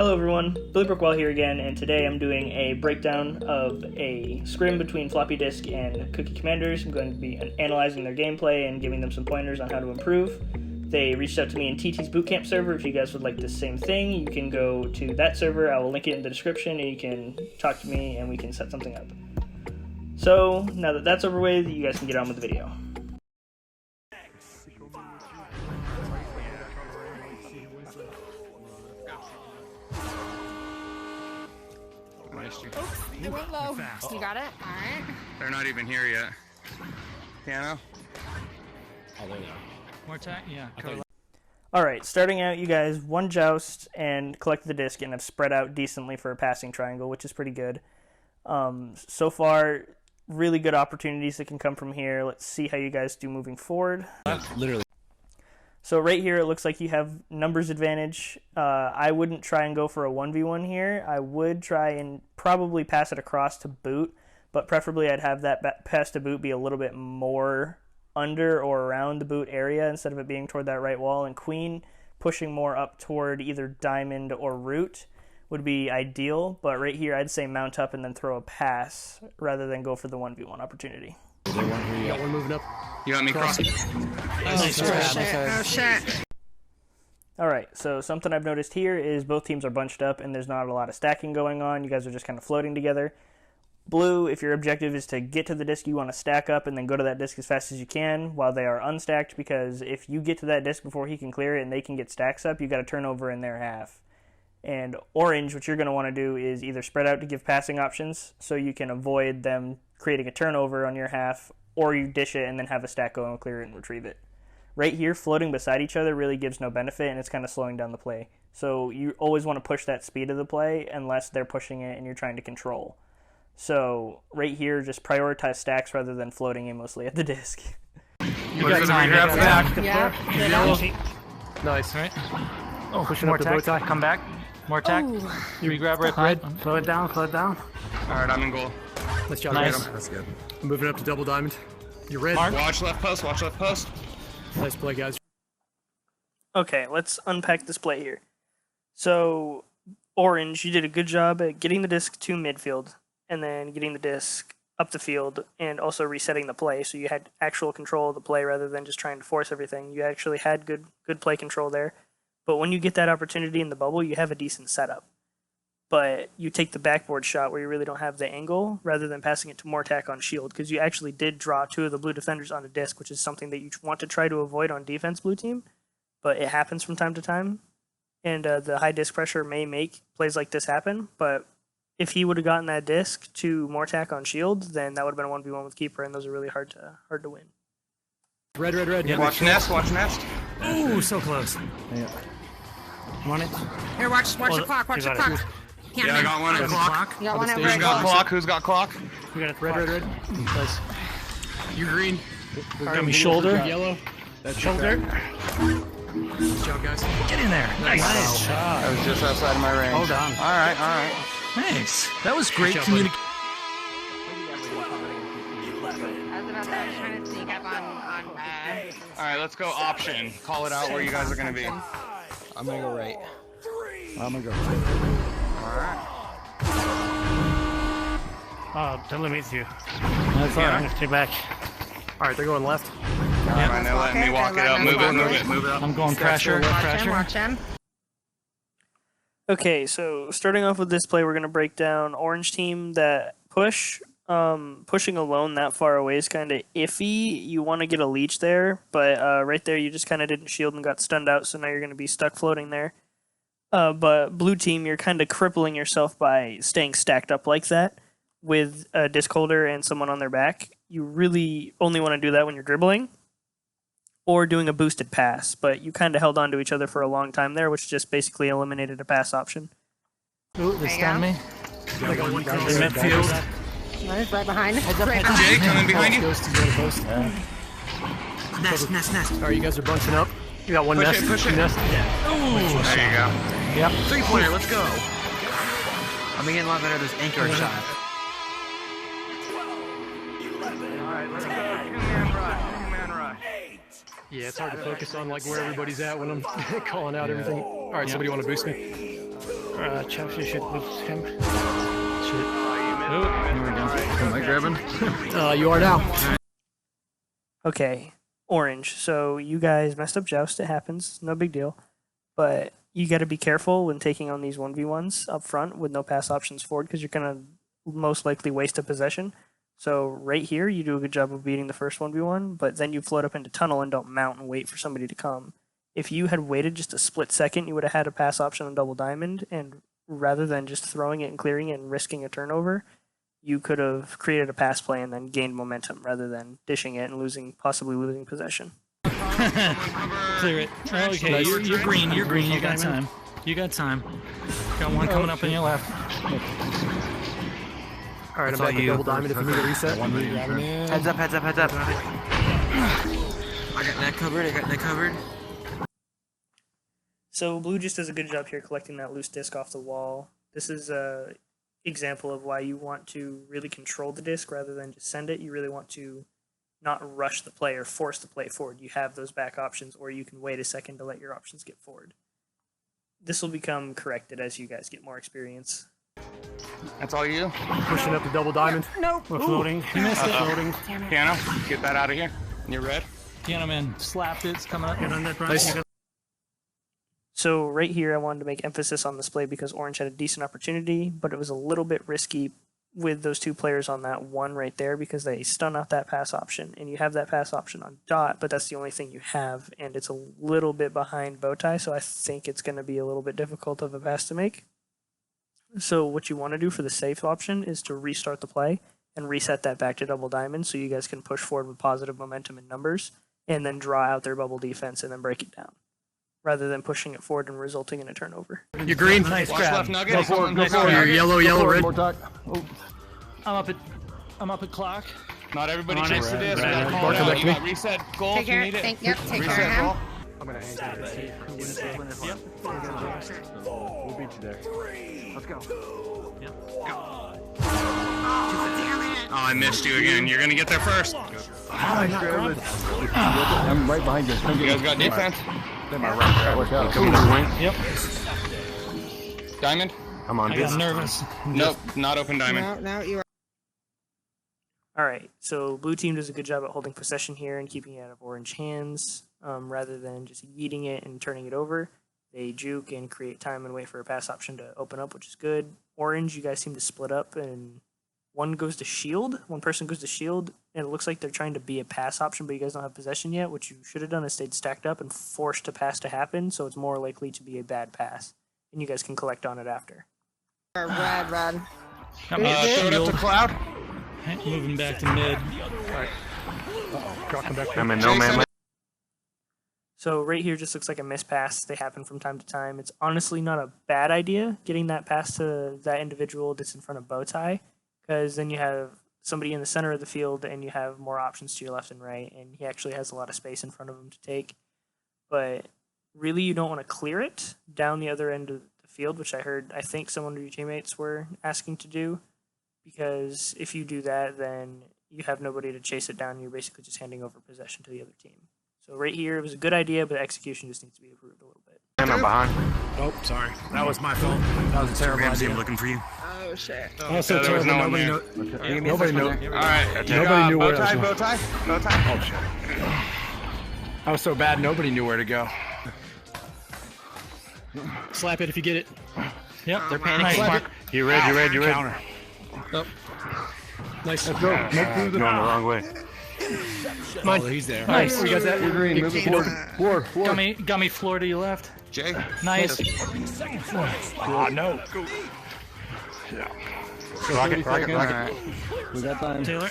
Hello everyone, BillyBrickWall here again, and today I'm doing a breakdown of a scrim between Floppy Disk and Cookie Commanders. I'm going to be analyzing their gameplay and giving them some pointers on how to improve. They reached out to me in TT's Bootcamp server. If you guys would like the same thing, you can go to that server. I will link it in the description, and you can talk to me and we can set something up. So, now that that's over with, you guys can get on with the video. Oops, it went low. You got it? Alright. They're not even here yet. Piano? Oh, there they are. More attack? Yeah. Alright, starting out, you guys, one joust and collect the disc and have spread out decently for a passing triangle, which is pretty good. So far, really good opportunities that can come from here. Let's see how you guys do moving forward. Yeah, literally. So right here, it looks like you have numbers advantage. I wouldn't try and go for a 1v1 here. I would try and probably pass it across to boot, but preferably I'd have that pass to boot be a little bit more under or around the boot area instead of it being toward that right wall, and queen pushing more up toward either diamond or root would be ideal, but right here I'd say mount up and then throw a pass rather than go for the 1v1 opportunity. Is there one here? You got one moving up. You got me crossing. Oh shit. Alright, so something I've noticed here is both teams are bunched up and there's not a lot of stacking going on. You guys are just kind of floating together. Blue, if your objective is to get to the disc, you want to stack up and then go to that disc as fast as you can while they are unstacked, because if you get to that disc before he can clear it and they can get stacks up, you got to turn over in their half. And orange, what you're going to want to do is either spread out to give passing options so you can avoid them creating a turnover on your half, or you dish it and then have a stack go and clear it and retrieve it. Right here, floating beside each other really gives no benefit, and it's kind of slowing down the play. So you always want to push that speed of the play unless they're pushing it and you're trying to control. So right here, just prioritize stacks rather than floating aimlessly at the disc. You got time. Yeah. Nice. All right. Oh, pushing More up the bow attack. tie. Come back. More attack. You grab red. Slow it down, slow it down. Alright, I'm in goal. Let's job. Nice. That's good. Moving up to double diamond. You're red. Mark. Watch left post, watch left post. Nice play, guys. Okay, let's unpack this play here. So, orange, you did a good job at getting the disc to midfield and then getting the disc up the field and also resetting the play, so you had actual control of the play rather than just trying to force everything. You actually had good play control there. But when you get that opportunity in the bubble, you have a decent setup. But you take the backboard shot where you really don't have the angle rather than passing it to more attack on shield, because you actually did draw two of the blue defenders on a disc, which is something that you want to try to avoid on defense, blue team. But it happens from time to time, and the high disc pressure may make plays like this happen. But if he would have gotten that disc to more attack on shield, then that would have been a 1v1 with keeper, and those are really hard to win. Red, red, red. Yeah, watch nest, watch nest. Ooh, so close. Yeah. Want it? Here, watch the clock, watch the clock. Yeah, I got one at clock. You got one at Who's red got clock. clock? Who's got clock? We got it. Red, red, red. Nice. You green. Got me shoulder. Yellow. That's shoulder. Nice job, guys. Get in there. Nice. I was just outside of my range. Hold on. Alright, alright. Nice. That was great job, communication. I was about to try to sneak up on Alright, let's go option. Call it out where you guys are gonna be. I'm gonna go right. I'm gonna go Alright. Oh, don't let me see you. That's all right. Stay back. Alright, they're going left. Alright, now letting me walk it out. Move it, move it, move it up. I'm going pressure. watch him. Okay, so starting off with this play, we're going to break down orange team that push. Pushing alone that far away is kind of iffy. You want to get a leech there, but right there you just kind of didn't shield and got stunned out, so now you're going to be stuck floating there. But blue team, you're kind of crippling yourself by staying stacked up like that with a disc holder and someone on their back. You really only want to do that when you're dribbling or doing a boosted pass, but you kind of held on to each other for a long time there, which just basically eliminated a pass option. Ooh, they stunned me. I got one guy In midfield. Nice, right behind. Jay, coming behind you. Goes to go to post. Nest. Alright, you guys are bunching up. You got one Push nest. it, push it. Nest. There you go. Yep. 3-pointer, let's go. I'm getting a lot better at this anchor shot. Alright, let's go. Two-man rush. Yeah, it's hard to focus on like where everybody's at when I'm calling out everything. Alright, somebody want to boost me? Chelsea should move him. Shit. Oh, here we go. Am I grabbing? You are now. Okay, orange. So you guys messed up Joust. It happens. No big deal. But you got to be careful when taking on these 1v1s up front with no pass options forward because you're going to most likely waste a possession. So right here, you do a good job of beating the first 1v1, but then you float up into tunnel and don't mount and wait for somebody to come. If you had waited just a split second, you would have had a pass option on double diamond, and rather than just throwing it and clearing it and risking a turnover, you could have created a pass play and then gained momentum rather than dishing it and possibly losing possession. Clear it. Okay, you're green. You're green. You got time. You got time. Got one coming up on your left. All right, I'm back to double diamond if you need a reset. Heads up, heads up, heads up. I got net covered. So blue just does a good job here collecting that loose disc off the wall. This is a example of why you want to really control the disc rather than just send it. You really want to not rush the play or force the play forward. You have those back options, or you can wait a second to let your options get forward. This will become corrected as you guys get more experience. That's all you? Pushing up the double diamond. Nope. We're floating. You missed it. Floating. Piano, get that out of here. You're red? Piano man slapped it. It's coming up. Get on that, Brian. Nice. So right here, I wanted to make emphasis on this play because orange had a decent opportunity, but it was a little bit risky with those two players on that one right there because they stun out that pass option, and you have that pass option on dot, but that's the only thing you have, and it's a little bit behind bowtie, so I think it's going to be a little bit difficult of a pass to make. So what you want to do for the safe option is to restart the play and reset that back to double diamond so you guys can push forward with positive momentum in numbers and then draw out their bubble defense and then break it down, rather than pushing it forward and resulting in a turnover. You're green. Nice Watch grab. left nugget. Go forward. Go Nice forward. You're grab. yellow, red. I'm up at clock. Not everybody On chase it. the disc. Red, You red. gotta call it Mark out. it You back got reset goal Take if you care. need it. Take care of Reset him. goal. I'm gonna anchor it. We'll beat you there. Let's go. Oh, I missed you again. You're gonna get there first. I'm right behind you. You guys got defense? Work out. Yep. Diamond? I'm on I got nervous. Nope, not open diamond. No, you are. Alright, so blue team does a good job at holding possession here and keeping it out of orange hands, rather than just yeeting it and turning it over. They juke and create time and wait for a pass option to open up, which is good. Orange, you guys seem to split up, and one person goes to shield, and it looks like they're trying to be a pass option, but you guys don't have possession yet. What you should have done is stayed stacked up and forced a pass to happen, so it's more likely to be a bad pass, and you guys can collect on it after. Red. Got me Throw it up to Cloud. moving back to mid. Come back. I'm in no man. So right here just looks like a missed pass. They happen from time to time. It's honestly not a bad idea getting that pass to that individual that's in front of Bowtie, because then you have somebody in the center of the field and you have more options to your left and right, and he actually has a lot of space in front of him to take. But really you don't want to clear it down the other end of the field, which I think some of your teammates were asking to do, because if you do that, then you have nobody to chase it down. You're basically just handing over possession to the other team. So right here, it was a good idea, but execution just needs to be improved a little bit. I'm behind. Oh, sorry. That was my fault. That was a terrible idea. looking for you. Oh shit. Also Yeah, there was terrible. no one Nobody there. knew. Nobody knew. Alright, Nobody knew where I bow was tie. Oh shit. I was so bad. Nobody knew where to go. Slap it if you get it. Yep. They're panicking. Nice. Mark. You red. Counter. Oh. Nice. Let's go. Going the wrong way. Mine. Oh, he's there. Nice. You got that? You're green. Move it forward. Forward. Got me floor to your left. Jay. Nice. Oh, no. Rocket. We got time. Taylor.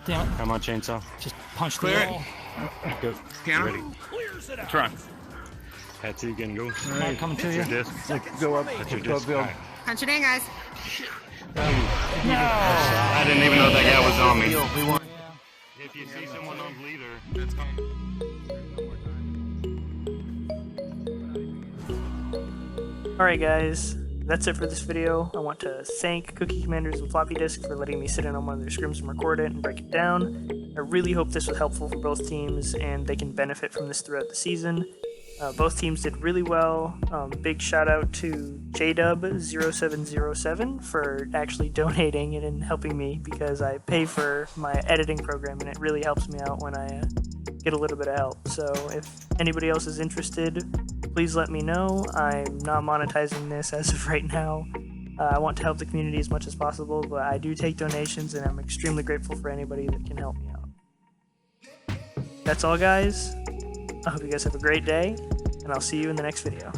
Damn it. I'm on chainsaw. Just punch the Clear it. wall. Go. Piano. Let's run. That's you can go. Mark coming to you. Go up. That's your Go disc. build. Punch it in, guys. I didn't even know that guy was on me. If you see someone on leader, that's Alright guys, that's it for this video. I want to thank Cookie Commanders and Floppy Disk for letting me sit in on one of their scrims and record it and break it down. I really hope this was helpful for both teams and they can benefit from this throughout the season. Both teams did really well. Big shout out to JDub0707 for actually donating and helping me, because I pay for my editing program and it really helps me out when I get a little bit of help. So if anybody else is interested, please let me know. I'm not monetizing this as of right now. I want to help the community as much as possible, but I do take donations and I'm extremely grateful for anybody that can help me out. That's all, guys. I hope you guys have a great day, and I'll see you in the next video.